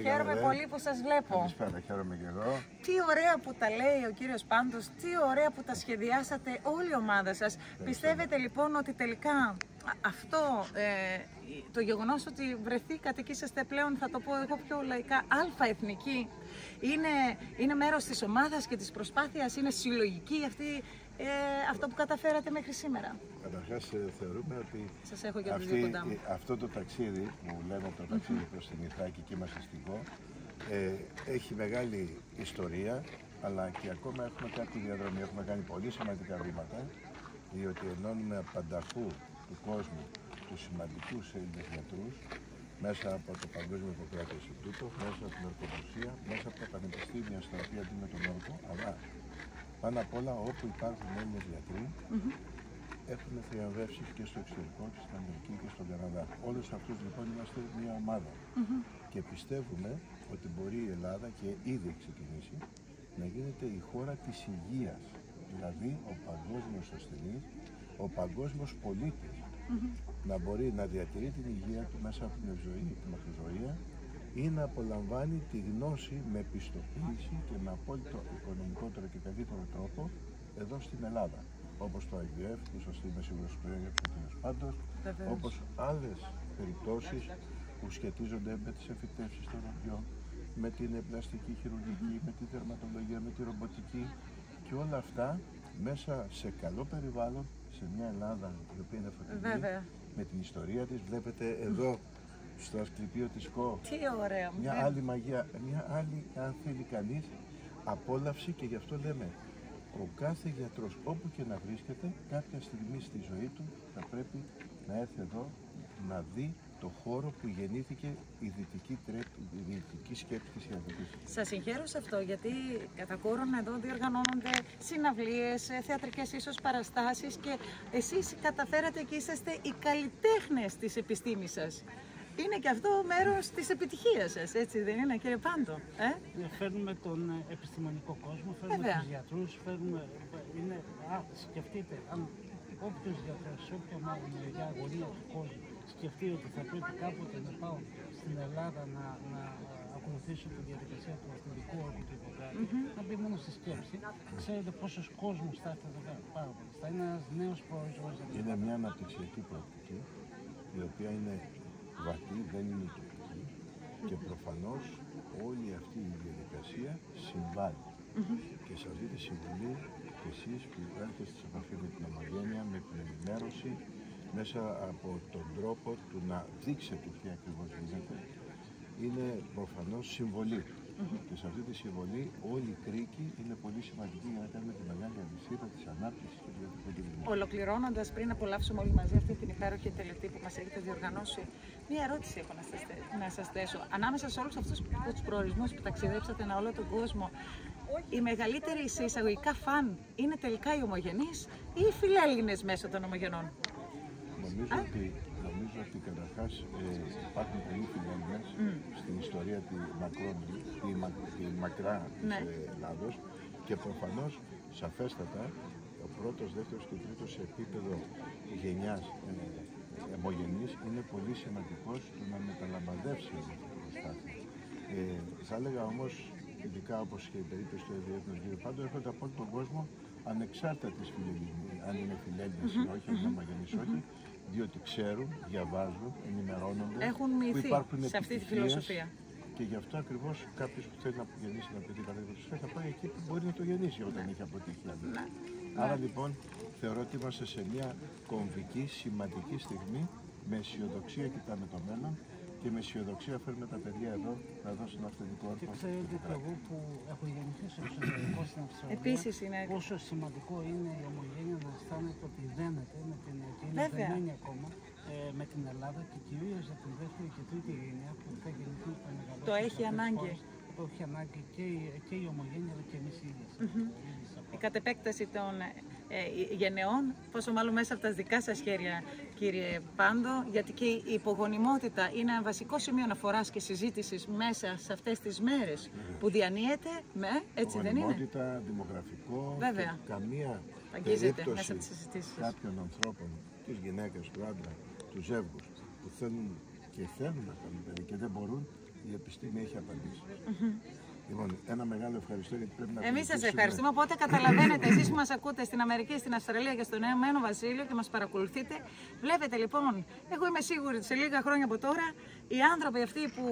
Χαίρομαι πολύ που σας βλέπω. Καλησπέρα, χαίρομαι και εγώ. Τι ωραία που τα λέει ο κύριος Πάντος, τι ωραία που τα σχεδιάσατε όλη η ομάδα σας. Πιστεύετε λοιπόν ότι τελικά αυτό, το γεγονός ότι βρεθήκατε και είσαστε πλέον, θα το πω εγώ πιο λαϊκά, αλφα-εθνική, είναι μέρος της ομάδας και της προσπάθειας, είναι συλλογική αυτό που καταφέρατε μέχρι σήμερα? Καταρχάς θεωρούμε ότι σας έχω και τους δύο κοντά μου. Αυτό το ταξίδι που λέμε το ταξίδι προς την Ιθάκη και είμαστε στην Κο, έχει μεγάλη ιστορία, αλλά και ακόμα έχουμε κάτι διαδρομή. Έχουμε κάνει πολύ σημαντικά βήματα, διότι ενώνουμε πανταχού του κόσμου τους σημαντικούς Έλληνες γιατρούς μέσα από το Παγκόσμιο Ιπποκράτειο Ινστιτούτο, μέσα από την ορθοδοσία, μέσα από τα πανεπιστήμια στα οποία δίνουμε τον όρκο, αλλά πάνω απ' όλα όπου υπάρχουν Έλληνες γιατροί, έχουμε θριαμβεύσει και στο εξωτερικό, και στην Αμερική και στον Καναδά. Όλους αυτούς λοιπόν είμαστε μια ομάδα και πιστεύουμε ότι μπορεί η Ελλάδα, και ήδη έχει ξεκινήσει, να γίνεται η χώρα της υγείας. Δηλαδή ο παγκόσμιος ασθενής, ο παγκόσμιος πολίτης, να μπορεί να διατηρεί την υγεία του μέσα από την ευζωή, τη μακροζωία, ή να απολαμβάνει τη γνώση με πιστοποίηση και με απόλυτο οικονομικότερο και καλύτερο τρόπο εδώ στην Ελλάδα. Όπως το IVF, που σωστή είμαι σίγουρος που έγραψε ο κ. Πάντος, όπως άλλες περιπτώσεις που σχετίζονται με τις εφητεύσεις των οδιών, με την πλαστική χειρουργική, με τη δερματολογία, με τη ρομποτική και όλα αυτά μέσα σε καλό περιβάλλον, σε μια Ελλάδα η οποία είναι φωτεινή, με την ιστορία της. Βλέπετε εδώ στο Ασκληπείο της ΚΟ, μια άλλη μαγεία, μια άλλη, αν θέλει κανείς, απόλαυση, και γι' αυτό λέμε ο κάθε γιατρός όπου και να βρίσκεται κάποια στιγμή στη ζωή του θα πρέπει να έρθει εδώ να δει το χώρο που γεννήθηκε η δυτική σκέψη της ιατρικής. Σας συγχαίρω σε αυτό, γιατί κατά κόρον εδώ διοργανώνονται συναυλίες, θεατρικές ίσως παραστάσεις, και εσείς καταφέρατε και είσαστε οι καλλιτέχνες της επιστήμης σας. Είναι και αυτό μέρος της επιτυχίας σας, έτσι δεν είναι, κύριε Πάντο? Φέρνουμε τον επιστημονικό κόσμο, φέρνουμε τους γιατρούς, σκεφτείτε, αν όποιος γιατρός, όποια μεριά αγωνία του κόσμου σκεφτεί ότι θα πρέπει κάποτε να πάω στην Ελλάδα να ακολουθήσω τη διαδικασία του αυθεντικού όρκου του Ιπποκράτη, να μπει μόνο στη σκέψη, ξέρετε πόσος κόσμος θα έρθει εδώ πέρα? Πάρα πολύ. Θα είναι ένας νέος προορισμός. Είναι μια αναπτυξιακή προοπτική, η οποία είναι βαθύ, δεν είναι τυπική, και προφανώς όλη αυτή η διαδικασία συμβάλλει. Και σε αυτή τη συμβολή και εσείς που έρχεστε σε επαφή με την ομογένεια, με την ενημέρωση, μέσα από τον τρόπο του να δείξετε τι ακριβώς γίνεται, είναι προφανώς συμβολή. Και σε αυτή τη συμβολή όλη η κρίκη είναι πολύ σημαντική για να κάνουμε τη μεγάλη αλυσίδα της ανάπτυξης και του ιατρικού τουρισμού. Ολοκληρώνοντας, πριν απολαύσουμε όλοι μαζί αυτή την υπέροχη τελετή που μας έχετε διοργανώσει, μία ερώτηση έχω να σας θέσω. Ανάμεσα σε όλους αυτούς τους προορισμούς που ταξιδέψατε ανά όλο τον κόσμο, οι μεγαλύτεροι σε εισαγωγικά φαν είναι τελικά οι ομογενείς ή οι φιλέλληνες μέσω των ομογενών? Νομίζω ότι καταρχάς υπάρχουν πολλοί φιλέλληνες στην ιστορία τη μακρά της Ελλάδος, και προφανώς σαφέστατα ο πρώτος, δεύτερος και τρίτος σε επίπεδο γενιάς αιμογενής είναι πολύ σημαντικός το να μεταλαμπαδεύσει αυτό το προσπάθεια. Θα έλεγα όμως, ειδικά όπως και η περίπτωση του ΕΔΕ του κ. Πάντου, έρχονται από όλο τον κόσμο ανεξάρτητα της φιλελληνίας, αν είναι φιλέλληνες ή όχι, αν είναι αιμογενείς ή όχι, διότι ξέρουν, διαβάζουν, ενημερώνονται, έχουν μυθεί σε αυτή τη φιλοσοφία. Και γι' αυτό ακριβώς κάποιος που θέλει να γεννήσει ένα παιδί κατά τη θα πάει εκεί που μπορεί να το γεννήσει όταν έχει αποτύχει. Άρα λοιπόν θεωρώ ότι είμαστε σε μια κομβική, σημαντική στιγμή, με αισιοδοξία κοιτάμε το μέλλον και με αισιοδοξία φέρνουμε τα παιδιά εδώ να δώσουν αυθεντικό όρκο. Και ξέρετε και εγώ που έχω γεννηθεί στο εξωτερικό στην Αυστραλία, πόσο σημαντικό είναι η ομογένεια να αισθάνεται ότι δένεται με την δεμένη ακόμα με την Ελλάδα, και κυρίως για την δεύτερη και τρίτη γενιά που θα γεννηθεί στο μεγαλύτερο. Το έχει ανάγκη. Το έχει ανάγκη και η ομογένεια, αλλά και εμείς οι ίδιοι. Η κατεπέκταση των γενεών, πόσο μάλλον μέσα από τα δικά σας χέρια, κύριε Πάντο, γιατί και η υπογονιμότητα είναι ένα βασικό σημείο αναφοράς και συζήτησης μέσα σε αυτές τις μέρες που διανύεται έτσι δεν είναι? Υπογονιμότητα, δημογραφικό, καμία περίπτωση κάποιων ανθρώπων, της γυναίκας, του άντρα, του ζεύγους, που θέλουν να κάνουν παιδί και δεν μπορούν, Η επιστήμη έχει απαντήσει. Λοιπόν, ένα μεγάλο ευχαριστώ γιατί πρέπει να Εμείς σας ευχαριστούμε. Οπότε καταλαβαίνετε, εσείς που μας ακούτε στην Αμερική, στην Αυστραλία και στο Ηνωμένο Βασίλειο και μας παρακολουθείτε, βλέπετε λοιπόν, εγώ είμαι σίγουρη ότι σε λίγα χρόνια από τώρα οι άνθρωποι αυτοί που